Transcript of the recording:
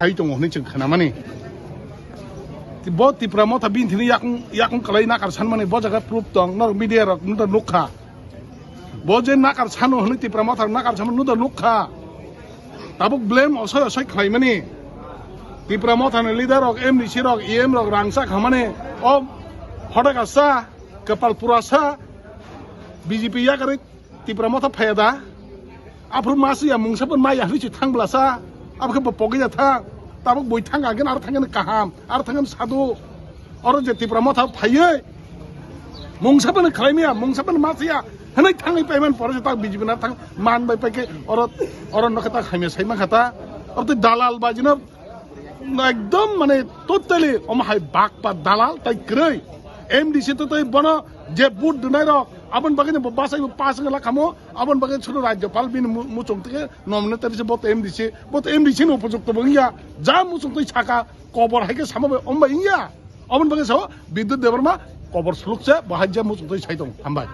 sai tong honi ching khana mani ti bo ti pramo tha bin thini yakung kalai na kar san mani bo jaga proof tong nor media rok nu da nukha bo je na kar san honi ti pramo tha na kar san nu da nukha tabuk blame osoi khlai mani ti pramo tha leader rok MDC rok EM rok rangsa khamane o hodak asa kapal purasa BJP ya kare ti pramo tha phayada apru masi ya mungsapan maya hichi thanglasa abke pogi ja tha tabuk boi thanga gen ar thangen kaham ar thangen sadu oro je ti pramo tha phaye mungsapan khlaimia mungsapan masiya hanai thangai payment pore ta BJP na thang man bai pake oro nokata khaimia saima khata or to dalal bajina একদম মানে totally অমাহাই বাক পা দালাল তাই ক্রয় MDC তো তাই বন যে বুট দুনাই রক আপন বাগে বাসাই পাস গলা খামো আপন বাগে ছোট রাজ্যপাল বিন মুচং থেকে নমিনেটারি বত MDC নো উপযুক্ত বঙ্গিয়া যা মুচং তৈ ছাকা কবর হাইকে সামাবে অম্বা ইয়া আপন বাগে সাও বিদ্যুৎ দেবর্মা কবর সুলুকছে বাহাজ্যা মুচং তৈ ছাইদং হামবাই